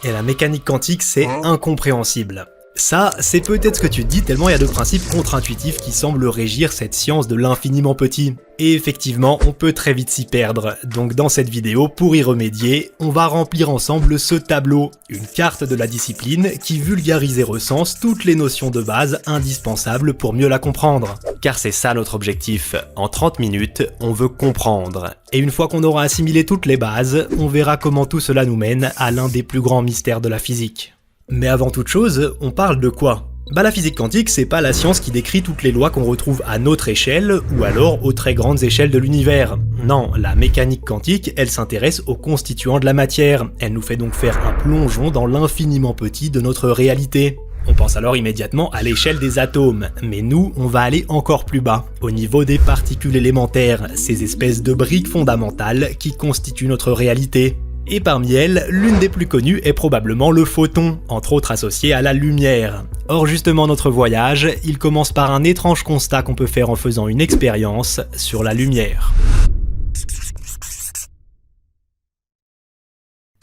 Et la mécanique quantique, c'est incompréhensible. Ça, c'est peut-être ce que tu te dis tellement il y a de principes contre-intuitifs qui semblent régir cette science de l'infiniment petit. Et effectivement, on peut très vite s'y perdre. Donc dans cette vidéo, pour y remédier, on va remplir ensemble ce tableau, une carte de la discipline qui vulgarise et recense toutes les notions de base indispensables pour mieux la comprendre. Car c'est ça notre objectif. En 30 minutes, on veut comprendre. Et une fois qu'on aura assimilé toutes les bases, on verra comment tout cela nous mène à l'un des plus grands mystères de la physique. Mais avant toute chose, on parle de quoi ? La physique quantique, c'est pas la science qui décrit toutes les lois qu'on retrouve à notre échelle, ou alors aux très grandes échelles de l'univers. Non, la mécanique quantique, elle s'intéresse aux constituants de la matière, elle nous fait donc faire un plongeon dans l'infiniment petit de notre réalité. On pense alors immédiatement à l'échelle des atomes, mais nous, on va aller encore plus bas, au niveau des particules élémentaires, ces espèces de briques fondamentales qui constituent notre réalité. Et parmi elles, l'une des plus connues est probablement le photon, entre autres associé à la lumière. Or justement notre voyage, il commence par un étrange constat qu'on peut faire en faisant une expérience sur la lumière.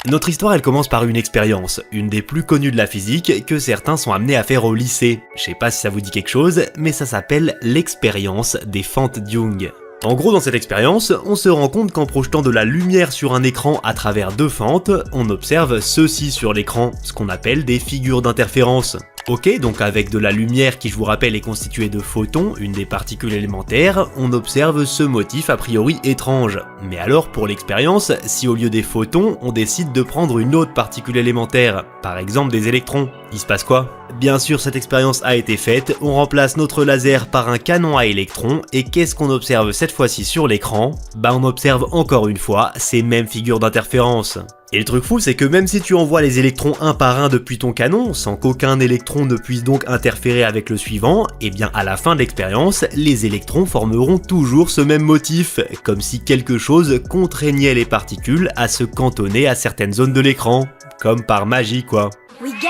Notre histoire elle commence par une expérience, une des plus connues de la physique que certains sont amenés à faire au lycée. Je sais pas si ça vous dit quelque chose, mais ça s'appelle l'expérience des fentes Young. En gros, dans cette expérience, on se rend compte qu'en projetant de la lumière sur un écran à travers deux fentes, on observe ceci sur l'écran, ce qu'on appelle des figures d'interférence. Ok, donc avec de la lumière qui je vous rappelle est constituée de photons, une des particules élémentaires, on observe ce motif a priori étrange. Mais alors pour l'expérience, si au lieu des photons, on décide de prendre une autre particule élémentaire, par exemple des électrons, il se passe quoi ? Bien sûr cette expérience a été faite, on remplace notre laser par un canon à électrons, et qu'est-ce qu'on observe cette fois-ci sur l'écran ? On observe encore une fois ces mêmes figures d'interférence. Et le truc fou, c'est que même si tu envoies les électrons un par un depuis ton canon, sans qu'aucun électron ne puisse donc interférer avec le suivant, et bien à la fin de l'expérience, les électrons formeront toujours ce même motif, comme si quelque chose contraignait les particules à se cantonner à certaines zones de l'écran, comme par magie quoi. Wingardium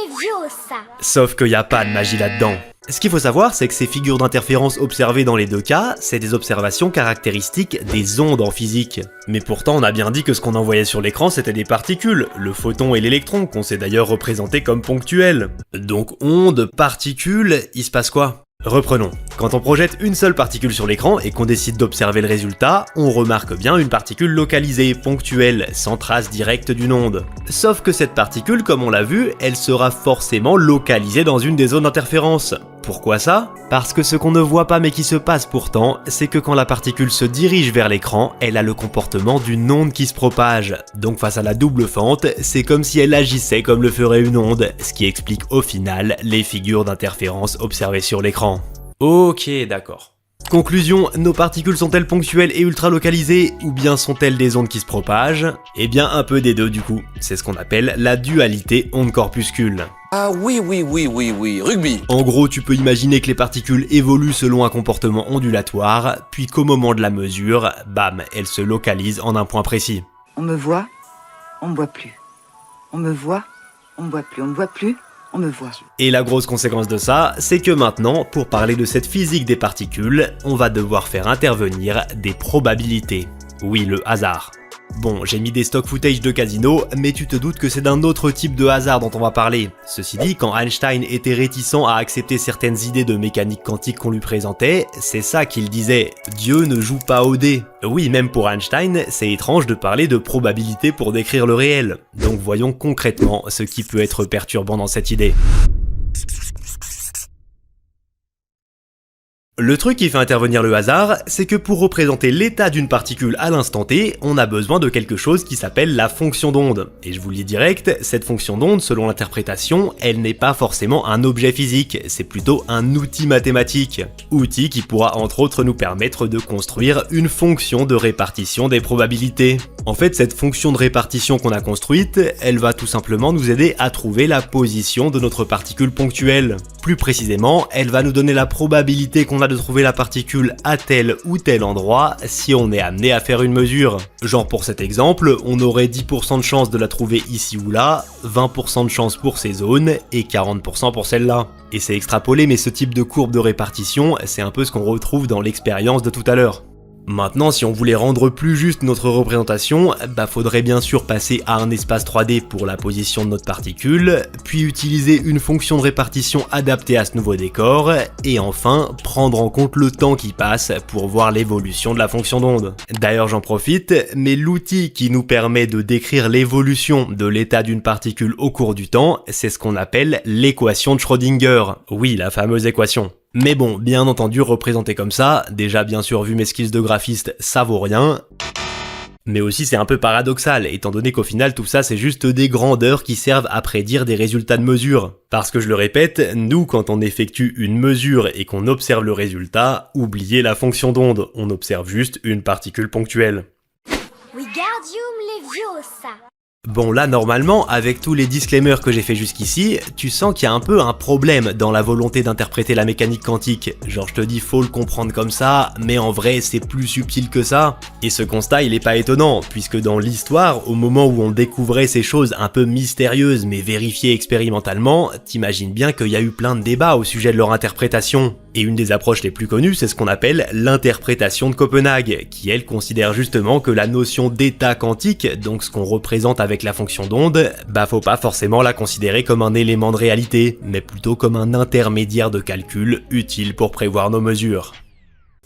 Leviosa. Sauf qu'il n'y a pas de magie là-dedans. Ce qu'il faut savoir, c'est que ces figures d'interférence observées dans les deux cas, c'est des observations caractéristiques des ondes en physique. Mais pourtant, on a bien dit que ce qu'on envoyait sur l'écran, c'était des particules, le photon et l'électron, qu'on sait d'ailleurs représenter comme ponctuels. Donc ondes, particules, il se passe quoi ? Reprenons. Quand on projette une seule particule sur l'écran et qu'on décide d'observer le résultat, on remarque bien une particule localisée, ponctuelle, sans trace directe d'une onde. Sauf que cette particule, comme on l'a vu, elle sera forcément localisée dans une des zones d'interférence. Pourquoi ça ? Parce que ce qu'on ne voit pas mais qui se passe pourtant, c'est que quand la particule se dirige vers l'écran, elle a le comportement d'une onde qui se propage. Donc face à la double fente, c'est comme si elle agissait comme le ferait une onde, ce qui explique au final les figures d'interférence observées sur l'écran. Ok, d'accord. Conclusion, nos particules sont-elles ponctuelles et ultra localisées, ou bien sont-elles des ondes qui se propagent ? Eh bien un peu des deux du coup, c'est ce qu'on appelle la dualité onde-corpuscule. Ah oui, rugby. En gros, tu peux imaginer que les particules évoluent selon un comportement ondulatoire, puis qu'au moment de la mesure, bam, elles se localisent en un point précis. On me voit, on me voit plus. On me voit, on me voit plus. On me voit plus, on me voit. Et la grosse conséquence de ça, c'est que maintenant, pour parler de cette physique des particules, on va devoir faire intervenir des probabilités. Oui, le hasard. Bon, j'ai mis des stock footage de casino, mais tu te doutes que c'est d'un autre type de hasard dont on va parler. Ceci dit, quand Einstein était réticent à accepter certaines idées de mécanique quantique qu'on lui présentait, c'est ça qu'il disait « Dieu ne joue pas au dé ». Oui, même pour Einstein, c'est étrange de parler de probabilité pour décrire le réel. Donc voyons concrètement ce qui peut être perturbant dans cette idée. Le truc qui fait intervenir le hasard, c'est que pour représenter l'état d'une particule à l'instant T, on a besoin de quelque chose qui s'appelle la fonction d'onde. Et je vous le dis direct, cette fonction d'onde, selon l'interprétation, elle n'est pas forcément un objet physique, c'est plutôt un outil mathématique. Outil qui pourra entre autres nous permettre de construire une fonction de répartition des probabilités. En fait, cette fonction de répartition qu'on a construite, elle va tout simplement nous aider à trouver la position de notre particule ponctuelle. Plus précisément, elle va nous donner la probabilité qu'on a de trouver la particule à tel ou tel endroit si on est amené à faire une mesure. Genre pour cet exemple, on aurait 10% de chance de la trouver ici ou là, 20% de chance pour ces zones et 40% pour celle-là. Et c'est extrapolé, mais ce type de courbe de répartition, c'est un peu ce qu'on retrouve dans l'expérience de tout à l'heure. Maintenant, si on voulait rendre plus juste notre représentation, faudrait bien sûr passer à un espace 3D pour la position de notre particule, puis utiliser une fonction de répartition adaptée à ce nouveau décor, et enfin, prendre en compte le temps qui passe pour voir l'évolution de la fonction d'onde. D'ailleurs, j'en profite, mais l'outil qui nous permet de décrire l'évolution de l'état d'une particule au cours du temps, c'est ce qu'on appelle l'équation de Schrödinger. Oui, la fameuse équation. Mais bon, bien entendu, représenté comme ça, déjà bien sûr vu mes skills de graphiste, ça vaut rien. Mais aussi c'est un peu paradoxal, étant donné qu'au final tout ça c'est juste des grandeurs qui servent à prédire des résultats de mesure. Parce que je le répète, nous quand on effectue une mesure et qu'on observe le résultat, oubliez la fonction d'onde, on observe juste une particule ponctuelle. Wingardium Leviosa. Bon là normalement, avec tous les disclaimers que j'ai fait jusqu'ici, tu sens qu'il y a un peu un problème dans la volonté d'interpréter la mécanique quantique. Genre je te dis faut le comprendre comme ça, mais en vrai c'est plus subtil que ça. Et ce constat il est pas étonnant, puisque dans l'histoire, au moment où on découvrait ces choses un peu mystérieuses mais vérifiées expérimentalement, t'imagines bien qu'il y a eu plein de débats au sujet de leur interprétation. Et une des approches les plus connues, c'est ce qu'on appelle l'interprétation de Copenhague, qui elle considère justement que la notion d'état quantique, donc ce qu'on représente avec la fonction d'onde, faut pas forcément la considérer comme un élément de réalité, mais plutôt comme un intermédiaire de calcul utile pour prévoir nos mesures.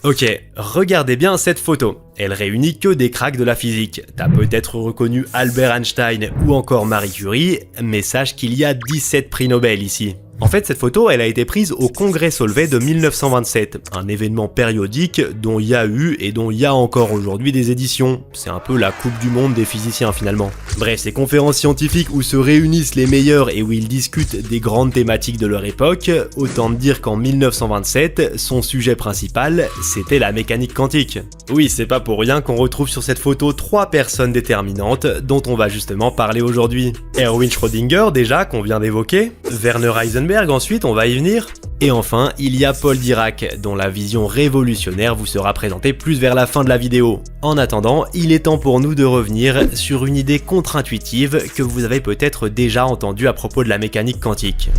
Ok, regardez bien cette photo. Elle réunit que des cracks de la physique. T'as peut-être reconnu Albert Einstein ou encore Marie Curie, mais sache qu'il y a 17 prix Nobel ici. En fait, cette photo, elle a été prise au Congrès Solvay de 1927, un événement périodique dont il y a eu et dont il y a encore aujourd'hui des éditions. C'est un peu la coupe du monde des physiciens finalement. Bref, ces conférences scientifiques où se réunissent les meilleurs et où ils discutent des grandes thématiques de leur époque, autant dire qu'en 1927, son sujet principal, c'était la mécanique quantique. Oui, c'est pas pour rien qu'on retrouve sur cette photo 3 personnes déterminantes dont on va justement parler aujourd'hui. Erwin Schrödinger déjà, qu'on vient d'évoquer, Werner Heisenberg ensuite, on va y venir. Et enfin, il y a Paul Dirac, dont la vision révolutionnaire vous sera présentée plus vers la fin de la vidéo. En attendant, il est temps pour nous de revenir sur une idée contre-intuitive que vous avez peut-être déjà entendue à propos de la mécanique quantique.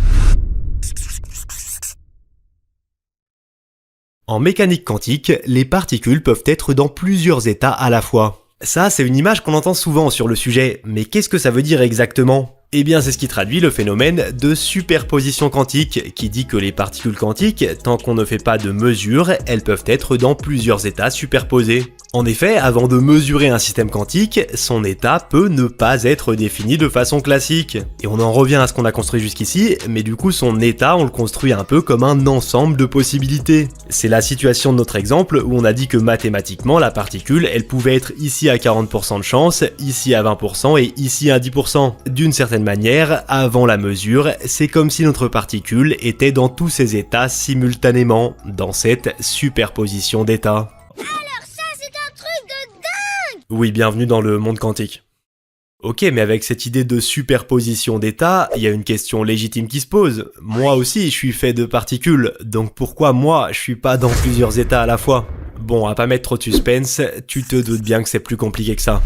En mécanique quantique, les particules peuvent être dans plusieurs états à la fois. Ça, c'est une image qu'on entend souvent sur le sujet, mais qu'est-ce que ça veut dire exactement ? Eh bien c'est ce qui traduit le phénomène de superposition quantique, qui dit que les particules quantiques, tant qu'on ne fait pas de mesure, elles peuvent être dans plusieurs états superposés. En effet, avant de mesurer un système quantique, son état peut ne pas être défini de façon classique. Et on en revient à ce qu'on a construit jusqu'ici, mais du coup son état on le construit un peu comme un ensemble de possibilités. C'est la situation de notre exemple où on a dit que mathématiquement la particule elle pouvait être ici à 40% de chance, ici à 20% et ici à 10%. D'une certaine manière, avant la mesure, c'est comme si notre particule était dans tous ses états simultanément, dans cette superposition d'états. Oui, bienvenue dans le monde quantique. Ok, mais avec cette idée de superposition d'états, il y a une question légitime qui se pose. Moi aussi, je suis fait de particules, donc pourquoi moi, je suis pas dans plusieurs états à la fois ? Bon, à pas mettre trop de suspense, tu te doutes bien que c'est plus compliqué que ça.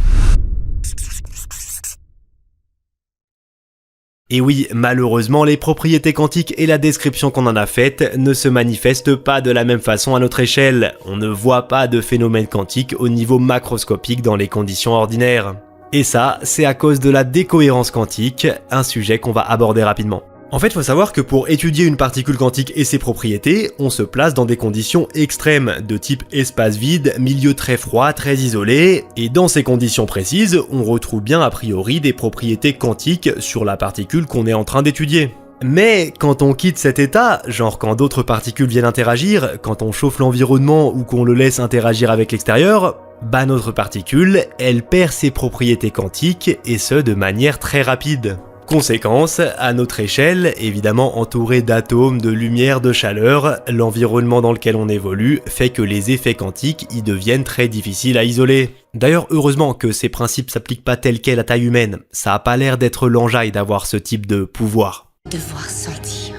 Et oui, malheureusement, les propriétés quantiques et la description qu'on en a faite ne se manifestent pas de la même façon à notre échelle. On ne voit pas de phénomène quantique au niveau macroscopique dans les conditions ordinaires. Et ça, c'est à cause de la décohérence quantique, un sujet qu'on va aborder rapidement. En fait, il faut savoir que pour étudier une particule quantique et ses propriétés, on se place dans des conditions extrêmes, de type espace vide, milieu très froid, très isolé, et dans ces conditions précises, on retrouve bien a priori des propriétés quantiques sur la particule qu'on est en train d'étudier. Mais quand on quitte cet état, genre quand d'autres particules viennent interagir, quand on chauffe l'environnement ou qu'on le laisse interagir avec l'extérieur, notre particule, elle perd ses propriétés quantiques, et ce de manière très rapide. Conséquence, à notre échelle, évidemment entouré d'atomes, de lumière, de chaleur, l'environnement dans lequel on évolue fait que les effets quantiques y deviennent très difficiles à isoler. D'ailleurs, heureusement que ces principes s'appliquent pas tels quels à taille humaine, ça a pas l'air d'être l'enjaille d'avoir ce type de pouvoir. Devoir sentir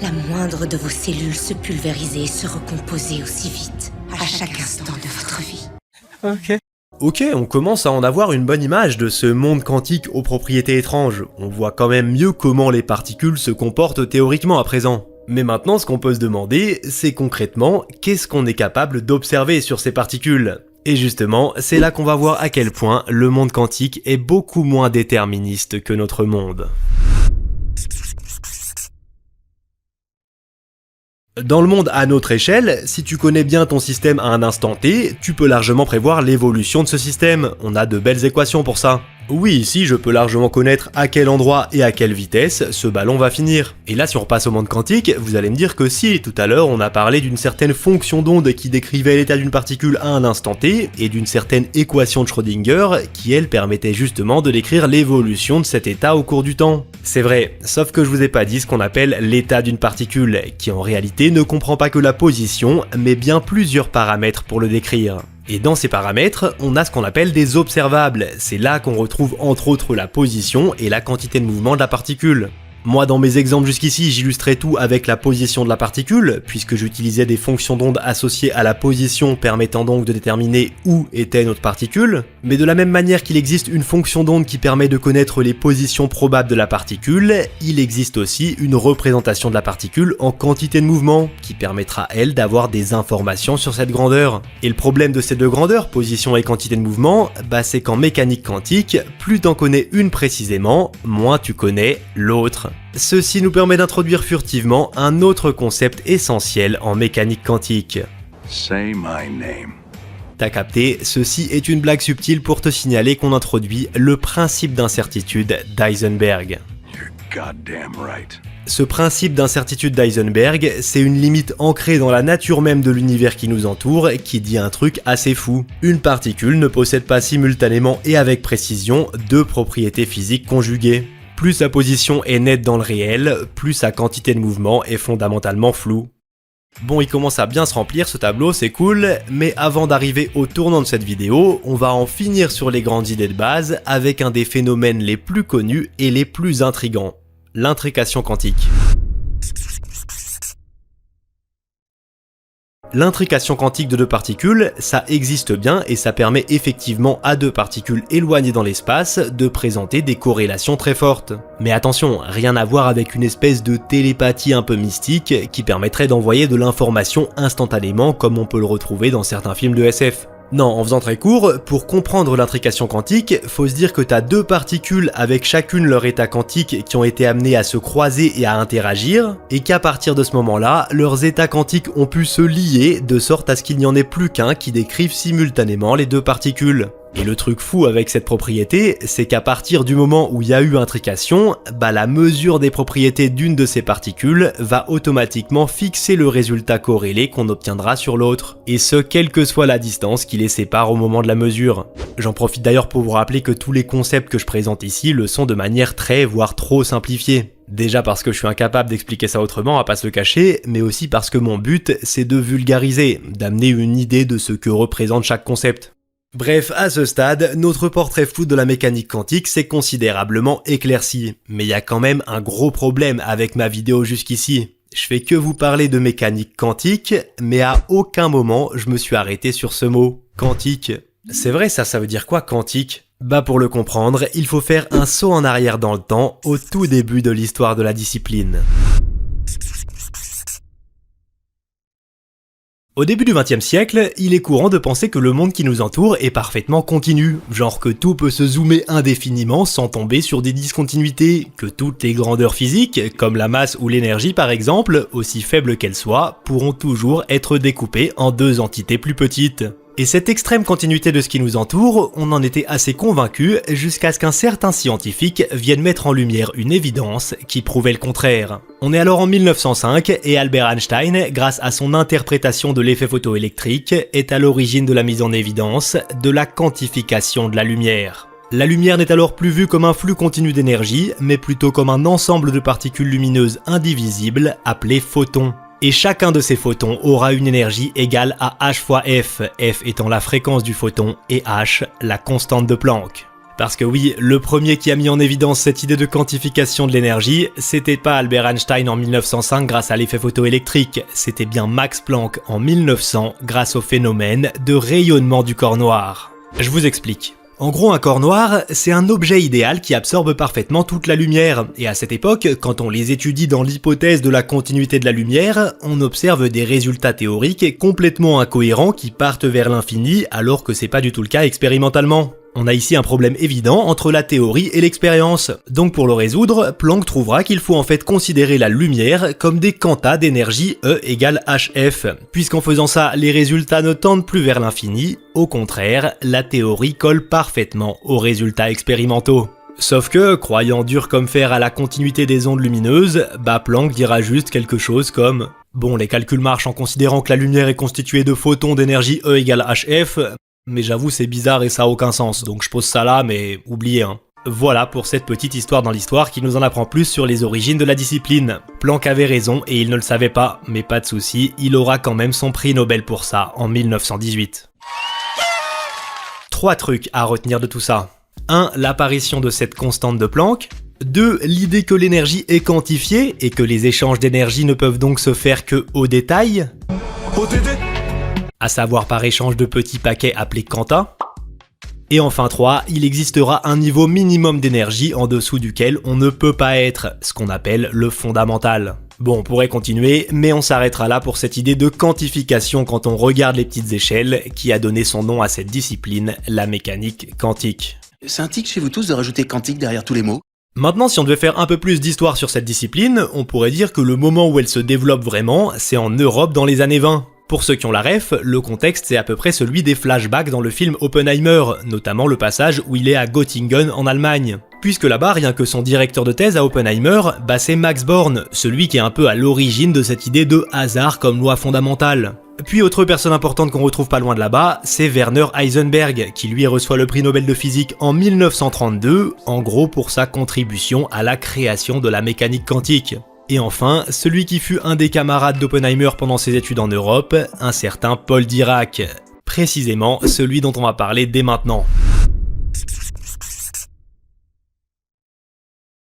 la moindre de vos cellules se pulvériser et se recomposer aussi vite à chaque instant de votre vie. Ok, on commence à en avoir une bonne image de ce monde quantique aux propriétés étranges. On voit quand même mieux comment les particules se comportent théoriquement à présent. Mais maintenant, ce qu'on peut se demander, c'est concrètement, qu'est-ce qu'on est capable d'observer sur ces particules ? Et justement, c'est là qu'on va voir à quel point le monde quantique est beaucoup moins déterministe que notre monde. Dans le monde à notre échelle, si tu connais bien ton système à un instant T, tu peux largement prévoir l'évolution de ce système. On a de belles équations pour ça. Oui, ici, je peux largement connaître à quel endroit et à quelle vitesse ce ballon va finir. Et là, si on repasse au monde quantique, vous allez me dire que si, tout à l'heure, on a parlé d'une certaine fonction d'onde qui décrivait l'état d'une particule à un instant T, et d'une certaine équation de Schrödinger qui, elle, permettait justement de décrire l'évolution de cet état au cours du temps. C'est vrai, sauf que je vous ai pas dit ce qu'on appelle l'état d'une particule, qui en réalité ne comprend pas que la position, mais bien plusieurs paramètres pour le décrire. Et dans ces paramètres, on a ce qu'on appelle des observables. C'est là qu'on retrouve entre autres la position et la quantité de mouvement de la particule. Moi, dans mes exemples jusqu'ici, j'illustrais tout avec la position de la particule, puisque j'utilisais des fonctions d'onde associées à la position permettant donc de déterminer où était notre particule. Mais de la même manière qu'il existe une fonction d'onde qui permet de connaître les positions probables de la particule, il existe aussi une représentation de la particule en quantité de mouvement, qui permettra elle d'avoir des informations sur cette grandeur. Et le problème de ces deux grandeurs, position et quantité de mouvement, c'est qu'en mécanique quantique, plus t'en connais une précisément, moins tu connais l'autre. Ceci nous permet d'introduire furtivement un autre concept essentiel en mécanique quantique. Say my name. T'as capté, ceci est une blague subtile pour te signaler qu'on introduit le principe d'incertitude d'Heisenberg. You're goddamn right. Ce principe d'incertitude d'Heisenberg, c'est une limite ancrée dans la nature même de l'univers qui nous entoure qui dit un truc assez fou. Une particule ne possède pas simultanément et avec précision deux propriétés physiques conjuguées. Plus sa position est nette dans le réel, plus sa quantité de mouvement est fondamentalement floue. Bon, il commence à bien se remplir ce tableau, c'est cool, mais avant d'arriver au tournant de cette vidéo, on va en finir sur les grandes idées de base avec un des phénomènes les plus connus et les plus intrigants, l'intrication quantique. L'intrication quantique de deux particules, ça existe bien et ça permet effectivement à deux particules éloignées dans l'espace de présenter des corrélations très fortes. Mais attention, rien à voir avec une espèce de télépathie un peu mystique qui permettrait d'envoyer de l'information instantanément comme on peut le retrouver dans certains films de SF. Non, en faisant très court, pour comprendre l'intrication quantique, faut se dire que t'as deux particules avec chacune leur état quantique qui ont été amenées à se croiser et à interagir, et qu'à partir de ce moment-là, leurs états quantiques ont pu se lier de sorte à ce qu'il n'y en ait plus qu'un qui décrive simultanément les deux particules. Et le truc fou avec cette propriété, c'est qu'à partir du moment où il y a eu intrication, la mesure des propriétés d'une de ces particules va automatiquement fixer le résultat corrélé qu'on obtiendra sur l'autre, et ce quelle que soit la distance qui les sépare au moment de la mesure. J'en profite d'ailleurs pour vous rappeler que tous les concepts que je présente ici le sont de manière très voire trop simplifiée. Déjà parce que je suis incapable d'expliquer ça autrement, à pas se le cacher, mais aussi parce que mon but c'est de vulgariser, d'amener une idée de ce que représente chaque concept. Bref, à ce stade, notre portrait flou de la mécanique quantique s'est considérablement éclairci. Mais il y a quand même un gros problème avec ma vidéo jusqu'ici. Je fais que vous parler de mécanique quantique, mais à aucun moment je me suis arrêté sur ce mot, quantique. C'est vrai ça veut dire quoi quantique ? Pour le comprendre, il faut faire un saut en arrière dans le temps, au tout début de l'histoire de la discipline. Au début du XXe siècle, il est courant de penser que le monde qui nous entoure est parfaitement continu, genre que tout peut se zoomer indéfiniment sans tomber sur des discontinuités, que toutes les grandeurs physiques, comme la masse ou l'énergie par exemple, aussi faibles qu'elles soient, pourront toujours être découpées en deux entités plus petites. Et cette extrême continuité de ce qui nous entoure, on en était assez convaincu jusqu'à ce qu'un certain scientifique vienne mettre en lumière une évidence qui prouvait le contraire. On est alors en 1905 et Albert Einstein, grâce à son interprétation de l'effet photoélectrique, est à l'origine de la mise en évidence de la quantification de la lumière. La lumière n'est alors plus vue comme un flux continu d'énergie, mais plutôt comme un ensemble de particules lumineuses indivisibles appelées photons. Et chacun de ces photons aura une énergie égale à h fois f, f étant la fréquence du photon et h la constante de Planck. Parce que oui, le premier qui a mis en évidence cette idée de quantification de l'énergie, c'était pas Albert Einstein en 1905 grâce à l'effet photoélectrique, c'était bien Max Planck en 1900 grâce au phénomène de rayonnement du corps noir. Je vous explique. En gros, un corps noir, c'est un objet idéal qui absorbe parfaitement toute la lumière, et à cette époque, quand on les étudie dans l'hypothèse de la continuité de la lumière, on observe des résultats théoriques complètement incohérents qui partent vers l'infini alors que c'est pas du tout le cas expérimentalement. On a ici un problème évident entre la théorie et l'expérience. Donc pour le résoudre, Planck trouvera qu'il faut en fait considérer la lumière comme des quantas d'énergie E égale hf. Puisqu'en faisant ça, les résultats ne tendent plus vers l'infini, au contraire, la théorie colle parfaitement aux résultats expérimentaux. Sauf que, croyant dur comme fer à la continuité des ondes lumineuses, Planck dira juste quelque chose comme « Bon, les calculs marchent en considérant que la lumière est constituée de photons d'énergie E égale hf, mais j'avoue c'est bizarre et ça a aucun sens, donc je pose ça là, mais oubliez hein. » Voilà pour cette petite histoire dans l'histoire qui nous en apprend plus sur les origines de la discipline. Planck avait raison et il ne le savait pas, mais pas de souci, il aura quand même son prix Nobel pour ça en 1918. 3 trucs à retenir de tout ça. 1. L'apparition de cette constante de Planck. 2. L'idée que l'énergie est quantifiée et que les échanges d'énergie ne peuvent donc se faire que au détail. À savoir par échange de petits paquets appelés quanta. Et enfin 3, il existera un niveau minimum d'énergie en dessous duquel on ne peut pas être, ce qu'on appelle le fondamental. Bon, on pourrait continuer, mais on s'arrêtera là pour cette idée de quantification quand on regarde les petites échelles qui a donné son nom à cette discipline, la mécanique quantique. C'est un tic chez vous tous de rajouter quantique derrière tous les mots? Maintenant, si on devait faire un peu plus d'histoire sur cette discipline, on pourrait dire que le moment où elle se développe vraiment, c'est en Europe dans les années 20. Pour ceux qui ont la ref, le contexte c'est à peu près celui des flashbacks dans le film Oppenheimer, notamment le passage où il est à Göttingen en Allemagne. Puisque là-bas, rien que son directeur de thèse à Oppenheimer, c'est Max Born, celui qui est un peu à l'origine de cette idée de hasard comme loi fondamentale. Puis autre personne importante qu'on retrouve pas loin de là-bas, c'est Werner Heisenberg, qui lui reçoit le prix Nobel de physique en 1932, en gros pour sa contribution à la création de la mécanique quantique. Et enfin, celui qui fut un des camarades d'Oppenheimer pendant ses études en Europe, un certain Paul Dirac. Précisément celui dont on va parler dès maintenant.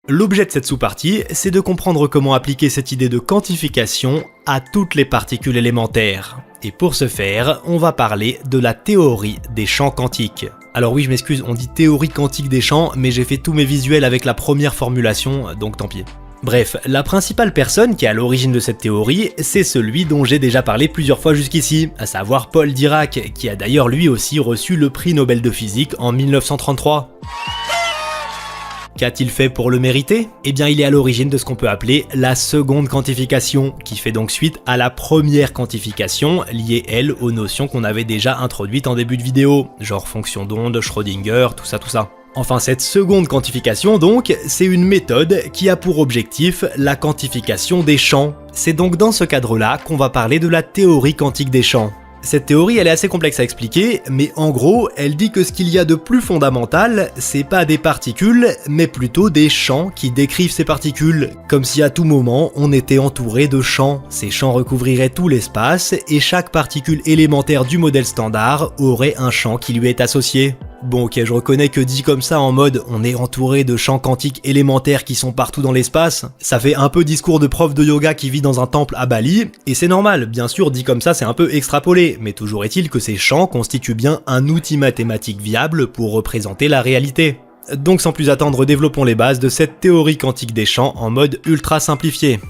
L'objet de cette sous-partie, c'est de comprendre comment appliquer cette idée de quantification à toutes les particules élémentaires. Et pour ce faire, on va parler de la théorie des champs quantiques. Alors oui, je m'excuse, on dit théorie quantique des champs, mais j'ai fait tous mes visuels avec la première formulation, donc tant pis. Bref, la principale personne qui est à l'origine de cette théorie, c'est celui dont j'ai déjà parlé plusieurs fois jusqu'ici, à savoir Paul Dirac, qui a d'ailleurs lui aussi reçu le prix Nobel de physique en 1933. Qu'a-t-il fait pour le mériter? Eh bien il est à l'origine de ce qu'on peut appeler la seconde quantification, qui fait donc suite à la première quantification, liée elle aux notions qu'on avait déjà introduites en début de vidéo, genre fonction d'onde, Schrödinger, tout ça. Enfin cette seconde quantification donc, c'est une méthode qui a pour objectif la quantification des champs. C'est donc dans ce cadre-là qu'on va parler de la théorie quantique des champs. Cette théorie elle est assez complexe à expliquer, mais en gros elle dit que ce qu'il y a de plus fondamental, c'est pas des particules, mais plutôt des champs qui décrivent ces particules, comme si à tout moment on était entouré de champs. Ces champs recouvriraient tout l'espace, et chaque particule élémentaire du modèle standard aurait un champ qui lui est associé. Bon ok, je reconnais que dit comme ça en mode on est entouré de champs quantiques élémentaires qui sont partout dans l'espace, ça fait un peu discours de prof de yoga qui vit dans un temple à Bali, et c'est normal, bien sûr dit comme ça c'est un peu extrapolé, mais toujours est-il que ces champs constituent bien un outil mathématique viable pour représenter la réalité. Donc sans plus attendre, développons les bases de cette théorie quantique des champs en mode ultra simplifié.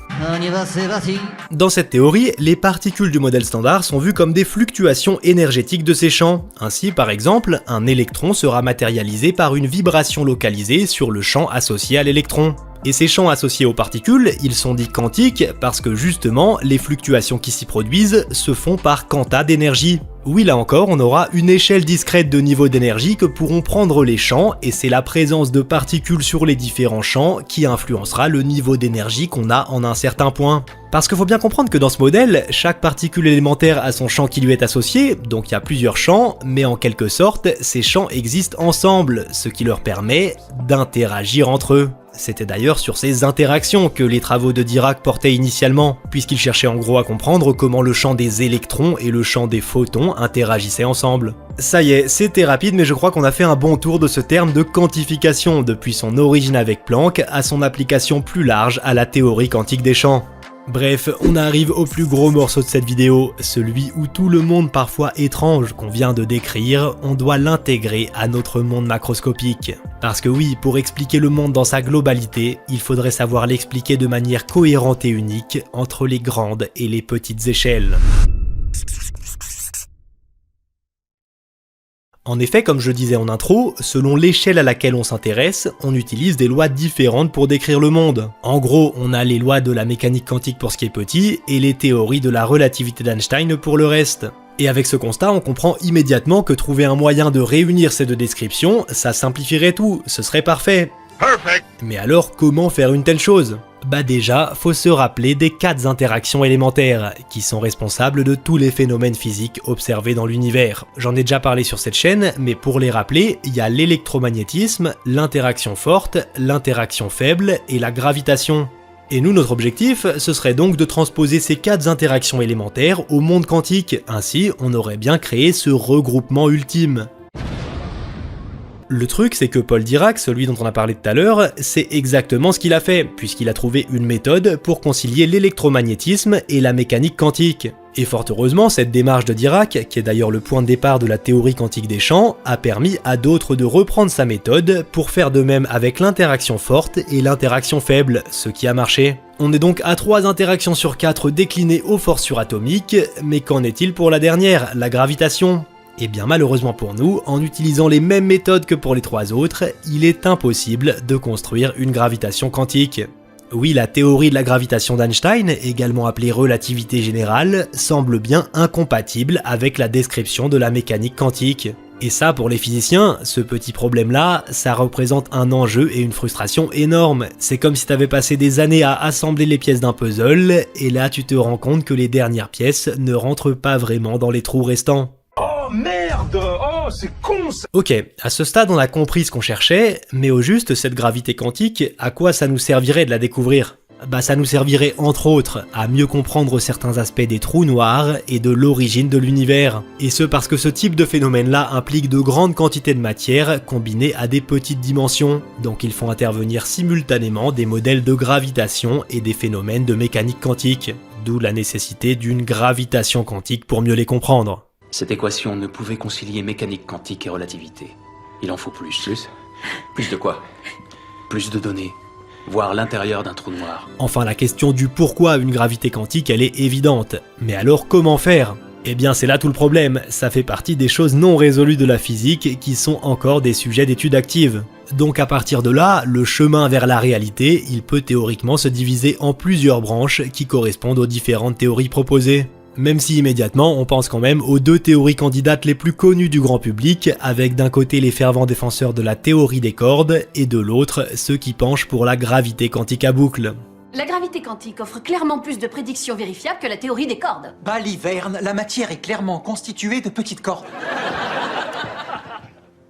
Dans cette théorie, les particules du modèle standard sont vues comme des fluctuations énergétiques de ces champs. Ainsi, par exemple, un électron sera matérialisé par une vibration localisée sur le champ associé à l'électron. Et ces champs associés aux particules, ils sont dits quantiques parce que justement, les fluctuations qui s'y produisent se font par quanta d'énergie. Oui, là encore, on aura une échelle discrète de niveau d'énergie que pourront prendre les champs, et c'est la présence de particules sur les différents champs qui influencera le niveau d'énergie qu'on a en un certain point. Parce qu'il faut bien comprendre que dans ce modèle, chaque particule élémentaire a son champ qui lui est associé, donc il y a plusieurs champs, mais en quelque sorte, ces champs existent ensemble, ce qui leur permet d'interagir entre eux. C'était d'ailleurs sur ces interactions que les travaux de Dirac portaient initialement, puisqu'il cherchait en gros à comprendre comment le champ des électrons et le champ des photons interagissaient ensemble. Ça y est, c'était rapide, mais je crois qu'on a fait un bon tour de ce terme de quantification, depuis son origine avec Planck à son application plus large à la théorie quantique des champs. Bref, on arrive au plus gros morceau de cette vidéo, celui où tout le monde parfois étrange qu'on vient de décrire, on doit l'intégrer à notre monde macroscopique. Parce que oui, pour expliquer le monde dans sa globalité, il faudrait savoir l'expliquer de manière cohérente et unique entre les grandes et les petites échelles. En effet, comme je disais en intro, selon l'échelle à laquelle on s'intéresse, on utilise des lois différentes pour décrire le monde. En gros, on a les lois de la mécanique quantique pour ce qui est petit, et les théories de la relativité d'Einstein pour le reste. Et avec ce constat, on comprend immédiatement que trouver un moyen de réunir ces deux descriptions, ça simplifierait tout, ce serait parfait. Perfect. Mais alors, comment faire une telle chose ? Bah déjà, faut se rappeler des 4 interactions élémentaires, qui sont responsables de tous les phénomènes physiques observés dans l'univers. J'en ai déjà parlé sur cette chaîne, mais pour les rappeler, il y a l'électromagnétisme, l'interaction forte, l'interaction faible et la gravitation. Et nous, notre objectif, ce serait donc de transposer ces 4 interactions élémentaires au monde quantique, ainsi on aurait bien créé ce regroupement ultime. Le truc, c'est que Paul Dirac, celui dont on a parlé tout à l'heure, c'est exactement ce qu'il a fait, puisqu'il a trouvé une méthode pour concilier l'électromagnétisme et la mécanique quantique. Et fort heureusement, cette démarche de Dirac, qui est d'ailleurs le point de départ de la théorie quantique des champs, a permis à d'autres de reprendre sa méthode pour faire de même avec l'interaction forte et l'interaction faible, ce qui a marché. On est donc à 3 interactions sur 4 déclinées aux forces suratomiques, mais qu'en est-il pour la dernière, la gravitation ? Et bien malheureusement pour nous, en utilisant les mêmes méthodes que pour les 3 autres, il est impossible de construire une gravitation quantique. Oui, la théorie de la gravitation d'Einstein, également appelée relativité générale, semble bien incompatible avec la description de la mécanique quantique. Et ça, pour les physiciens, ce petit problème-là, ça représente un enjeu et une frustration énorme. C'est comme si t'avais passé des années à assembler les pièces d'un puzzle, et là tu te rends compte que les dernières pièces ne rentrent pas vraiment dans les trous restants. Oh merde! Oh, c'est con ça! Ok, à ce stade on a compris ce qu'on cherchait, mais au juste, cette gravité quantique, à quoi ça nous servirait de la découvrir ? Bah ça nous servirait entre autres à mieux comprendre certains aspects des trous noirs et de l'origine de l'univers. Et ce parce que ce type de phénomène-là implique de grandes quantités de matière combinées à des petites dimensions, donc ils font intervenir simultanément des modèles de gravitation et des phénomènes de mécanique quantique, d'où la nécessité d'une gravitation quantique pour mieux les comprendre. Cette équation ne pouvait concilier mécanique quantique et relativité. Il en faut plus. Plus de quoi? Plus de données. Voir l'intérieur d'un trou noir. Enfin, la question du pourquoi une gravité quantique, elle est évidente. Mais alors, comment faire ? Eh bien, c'est là tout le problème. Ça fait partie des choses non résolues de la physique qui sont encore des sujets d'étude active. Donc à partir de là, le chemin vers la réalité, il peut théoriquement se diviser en plusieurs branches qui correspondent aux différentes théories proposées. Même si immédiatement on pense quand même aux 2 théories candidates les plus connues du grand public, avec d'un côté les fervents défenseurs de la théorie des cordes, et de l'autre ceux qui penchent pour la gravité quantique à boucle. La gravité quantique offre clairement plus de prédictions vérifiables que la théorie des cordes. Baliverne, la matière est clairement constituée de petites cordes.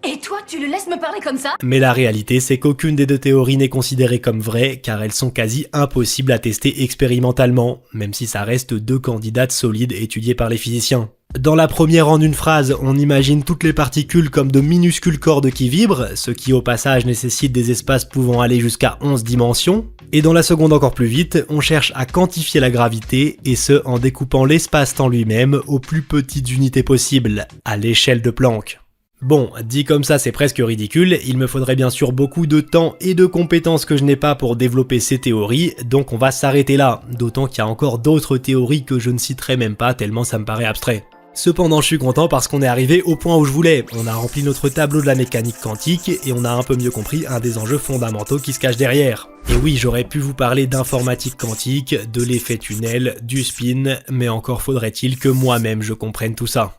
Et toi, tu le laisses me parler comme ça ? Mais la réalité, c'est qu'aucune des 2 théories n'est considérée comme vraie, car elles sont quasi impossibles à tester expérimentalement, même si ça reste 2 candidates solides étudiées par les physiciens. Dans la première, en une phrase, on imagine toutes les particules comme de minuscules cordes qui vibrent, ce qui au passage nécessite des espaces pouvant aller jusqu'à 11 dimensions. Et dans la seconde encore plus vite, on cherche à quantifier la gravité, et ce en découpant l'espace-temps lui-même aux plus petites unités possibles, à l'échelle de Planck. Bon, dit comme ça c'est presque ridicule, il me faudrait bien sûr beaucoup de temps et de compétences que je n'ai pas pour développer ces théories, donc on va s'arrêter là, d'autant qu'il y a encore d'autres théories que je ne citerai même pas tellement ça me paraît abstrait. Cependant je suis content parce qu'on est arrivé au point où je voulais, on a rempli notre tableau de la mécanique quantique et on a un peu mieux compris un des enjeux fondamentaux qui se cachent derrière. Et oui, j'aurais pu vous parler d'informatique quantique, de l'effet tunnel, du spin, mais encore faudrait-il que moi-même je comprenne tout ça.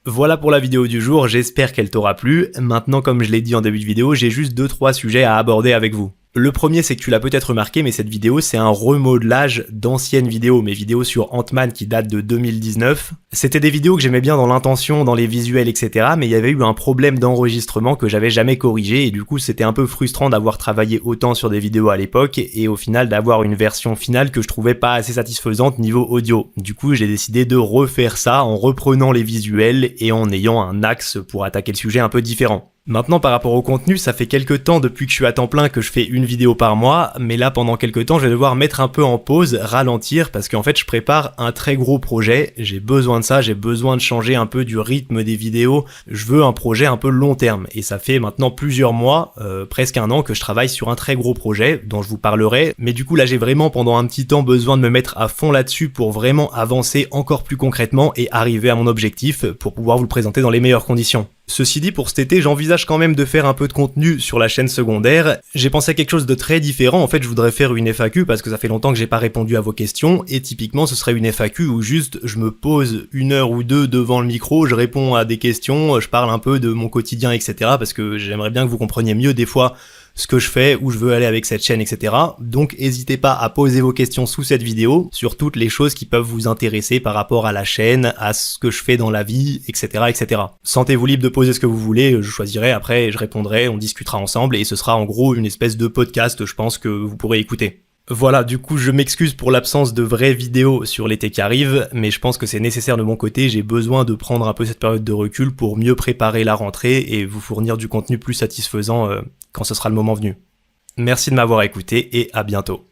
Voilà pour la vidéo du jour, j'espère qu'elle t'aura plu. Maintenant, comme je l'ai dit en début de vidéo, j'ai juste 2-3 sujets à aborder avec vous. Le premier, c'est que tu l'as peut-être remarqué, mais cette vidéo, c'est un remodelage d'anciennes vidéos, mes vidéos sur Ant-Man qui datent de 2019. C'était des vidéos que j'aimais bien dans l'intention, dans les visuels, etc., mais il y avait eu un problème d'enregistrement que j'avais jamais corrigé, et du coup, c'était un peu frustrant d'avoir travaillé autant sur des vidéos à l'époque, et au final, d'avoir une version finale que je trouvais pas assez satisfaisante niveau audio. Du coup, j'ai décidé de refaire ça en reprenant les visuels et en ayant un axe pour attaquer le sujet un peu différent. Maintenant, par rapport au contenu, ça fait quelques temps depuis que je suis à temps plein que je fais une vidéo par mois, mais là, pendant quelques temps, je vais devoir mettre un peu en pause, ralentir, parce qu'en fait, je prépare un très gros projet, j'ai besoin de ça, j'ai besoin de changer un peu du rythme des vidéos, je veux un projet un peu long terme, et ça fait maintenant plusieurs mois, presque un an, que je travaille sur un très gros projet, dont je vous parlerai, mais du coup, là, j'ai vraiment, pendant un petit temps, besoin de me mettre à fond là-dessus pour vraiment avancer encore plus concrètement et arriver à mon objectif, pour pouvoir vous le présenter dans les meilleures conditions. Ceci dit, pour cet été, j'envisage quand même de faire un peu de contenu sur la chaîne secondaire. J'ai pensé à quelque chose de très différent. En fait, je voudrais faire une FAQ parce que ça fait longtemps que j'ai pas répondu à vos questions. Et typiquement, ce serait une FAQ où juste je me pose 1 heure ou 2 devant le micro, je réponds à des questions, je parle un peu de mon quotidien, etc. Parce que j'aimerais bien que vous compreniez mieux des fois ce que je fais, où je veux aller avec cette chaîne, etc. Donc n'hésitez pas à poser vos questions sous cette vidéo sur toutes les choses qui peuvent vous intéresser par rapport à la chaîne, à ce que je fais dans la vie, etc. etc. Sentez-vous libre de poser ce que vous voulez, je choisirai après, je répondrai, on discutera ensemble et ce sera en gros une espèce de podcast, je pense, que vous pourrez écouter. Voilà, du coup je m'excuse pour l'absence de vraies vidéos sur l'été qui arrive, mais je pense que c'est nécessaire de mon côté, j'ai besoin de prendre un peu cette période de recul pour mieux préparer la rentrée et vous fournir du contenu plus satisfaisant quand ce sera le moment venu. Merci de m'avoir écouté et à bientôt.